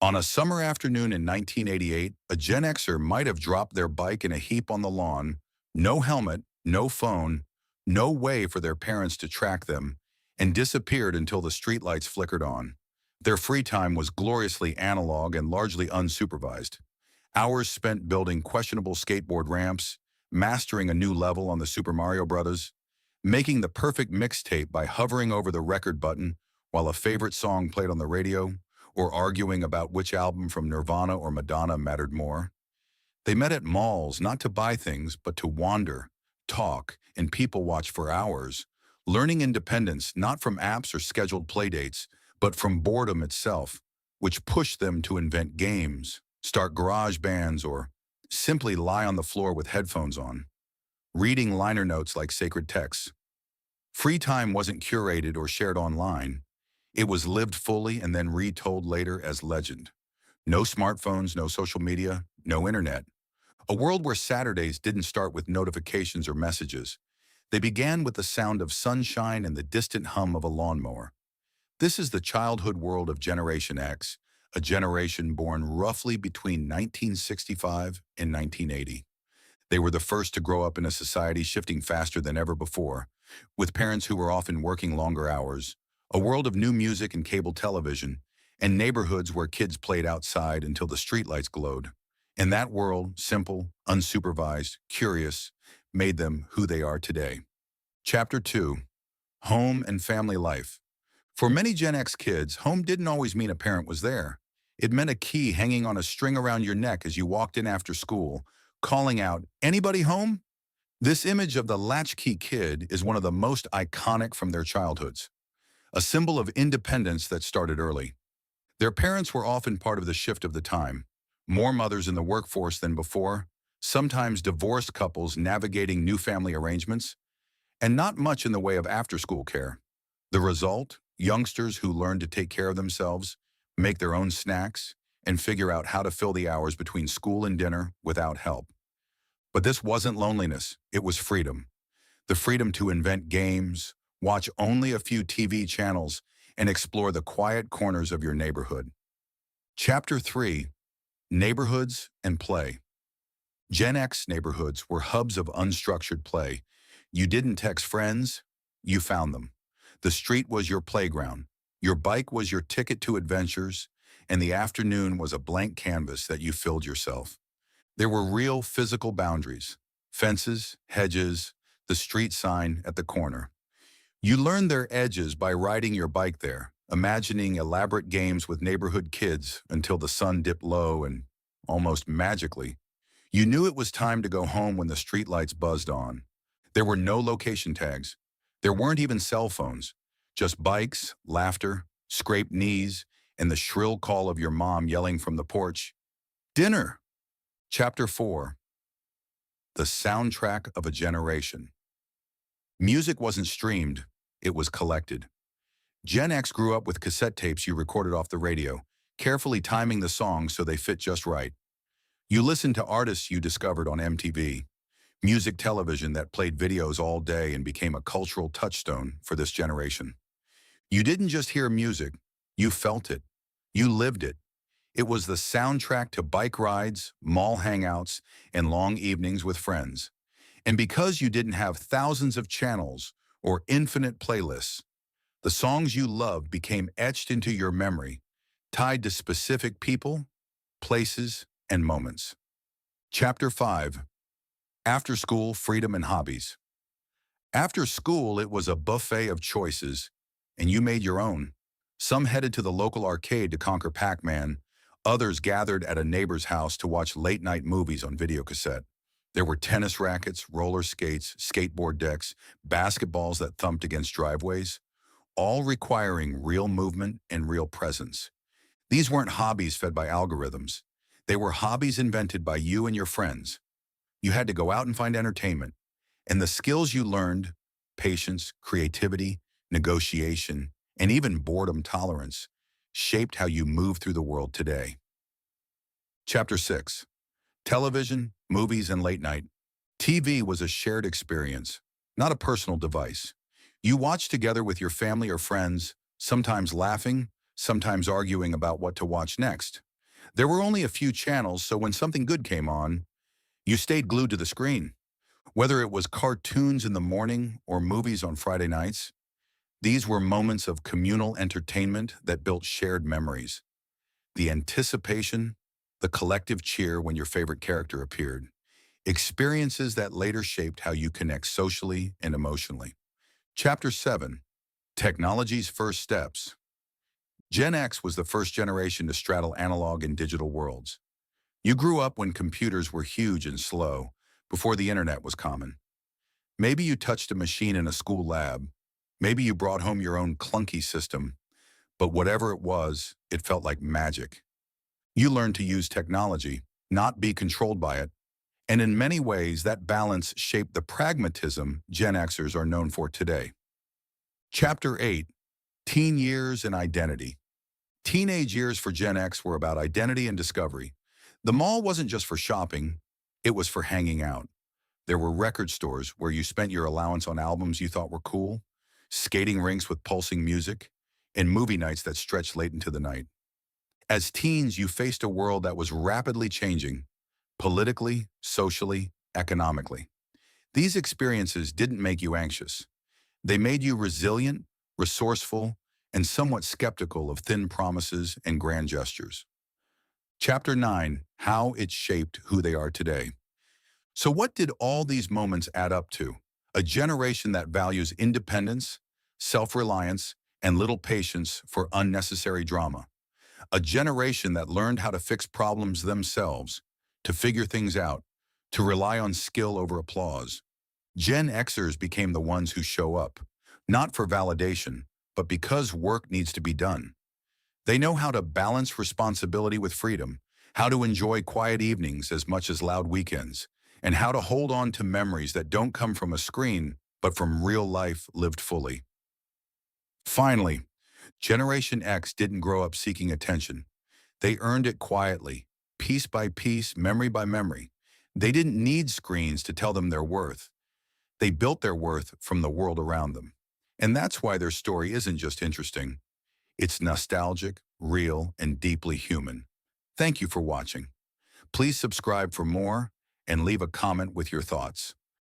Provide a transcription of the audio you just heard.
On a summer afternoon in 1988, a Gen Xer might have dropped their bike in a heap on the lawn, no helmet, no phone, no way for their parents to track them, and disappeared until the streetlights flickered on. Their free time was gloriously analog and largely unsupervised. Hours spent building questionable skateboard ramps, mastering a new level on the Super Mario Bros., making the perfect mixtape by hovering over the record button while a favorite song played on the radio, or arguing about which album from Nirvana or Madonna mattered more. They met at malls not to buy things, but to wander, talk, and people watch for hours, learning independence not from apps or scheduled playdates, but from boredom itself, which pushed them to invent games, start garage bands, or simply lie on the floor with headphones on, reading liner notes like sacred texts. Free time wasn't curated or shared online. It was lived fully and then retold later as legend. No smartphones, no social media, no internet. A world where Saturdays didn't start with notifications or messages. They began with the sound of sunshine and the distant hum of a lawnmower. This is the childhood world of Generation X, a generation born roughly between 1965 and 1980. They were the first to grow up in a society shifting faster than ever before, with parents who were often working longer hours, a world of new music and cable television, and neighborhoods where kids played outside until the streetlights glowed. In that world, simple, unsupervised, curious, made them who they are today. Chapter 2. Home and Family Life. For many Gen X kids, home didn't always mean a parent was there. It meant a key hanging on a string around your neck as you walked in after school, calling out, "Anybody home?" This image of the latchkey kid is one of the most iconic from their childhoods, a symbol of independence that started early. Their parents were often part of the shift of the time, more mothers in the workforce than before, sometimes divorced couples navigating new family arrangements, and not much in the way of after-school care. The result? Youngsters who learned to take care of themselves, make their own snacks, and figure out how to fill the hours between school and dinner without help. But this wasn't loneliness, it was freedom. The freedom to invent games, watch only a few TV channels, and explore the quiet corners of your neighborhood. Chapter 3. Neighborhoods and Play. Gen X neighborhoods were hubs of unstructured play. You didn't text friends, you found them. The street was your playground. Your bike was your ticket to adventures, and the afternoon was a blank canvas that you filled yourself. There were real physical boundaries, fences, hedges, the street sign at the corner. You learned their edges by riding your bike there, imagining elaborate games with neighborhood kids until the sun dipped low and, almost magically, you knew it was time to go home when the streetlights buzzed on. There were no location tags. There weren't even cell phones, just bikes, laughter, scraped knees, and the shrill call of your mom yelling from the porch, "Dinner!" Chapter 4. The Soundtrack of a Generation. Music wasn't streamed, it was collected. Gen X grew up with cassette tapes you recorded off the radio, carefully timing the songs so they fit just right. You listened to artists you discovered on MTV, music television that played videos all day and became a cultural touchstone for this generation. You didn't just hear music, you felt it. You lived it. It was the soundtrack to bike rides, mall hangouts, and long evenings with friends. And because you didn't have thousands of channels or infinite playlists, the songs you loved became etched into your memory, tied to specific people, places, and moments. Chapter 5. After School, Freedom and Hobbies. After school, it was a buffet of choices, and you made your own. Some headed to the local arcade to conquer Pac-Man. Others gathered at a neighbor's house to watch late-night movies on videocassette. There were tennis rackets, roller skates, skateboard decks, basketballs that thumped against driveways, all requiring real movement and real presence. These weren't hobbies fed by algorithms. They were hobbies invented by you and your friends. You had to go out and find entertainment, and the skills you learned, patience, creativity, negotiation, and even boredom tolerance, shaped how you move through the world today. Chapter 6. Television, movies, and late night. TV was a shared experience, not a personal device. You watched together with your family or friends, sometimes laughing, sometimes arguing about what to watch next. There were only a few channels, so when something good came on, you stayed glued to the screen. Whether it was cartoons in the morning or movies on Friday nights, these were moments of communal entertainment that built shared memories. The anticipation, the collective cheer when your favorite character appeared, experiences that later shaped how you connect socially and emotionally. Chapter 7. Technology's First Steps. Gen X was the first generation to straddle analog and digital worlds. You grew up when computers were huge and slow, before the internet was common. Maybe you touched a machine in a school lab. Maybe you brought home your own clunky system. But whatever it was, it felt like magic. You learned to use technology, not be controlled by it. And in many ways, that balance shaped the pragmatism Gen Xers are known for today. Chapter 8. Teen Years and Identity. Teenage years for Gen X were about identity and discovery. The mall wasn't just for shopping, it was for hanging out. There were record stores where you spent your allowance on albums you thought were cool, skating rinks with pulsing music, and movie nights that stretched late into the night. As teens, you faced a world that was rapidly changing, politically, socially, economically. These experiences didn't make you anxious. They made you resilient, resourceful, and somewhat skeptical of thin promises and grand gestures. Chapter 9. How it shaped who they are today. So what did all these moments add up to? A generation that values independence, self-reliance, and little patience for unnecessary drama. A generation that learned how to fix problems themselves, to figure things out, to rely on skill over applause. Gen Xers became the ones who show up, not for validation, but because work needs to be done. They know how to balance responsibility with freedom, how to enjoy quiet evenings as much as loud weekends, and how to hold on to memories that don't come from a screen, but from real life lived fully. Finally, Generation X didn't grow up seeking attention. They earned it quietly, piece by piece, memory by memory. They didn't need screens to tell them their worth. They built their worth from the world around them. And that's why their story isn't just interesting. It's nostalgic, real, and deeply human. Thank you for watching. Please subscribe for more and leave a comment with your thoughts.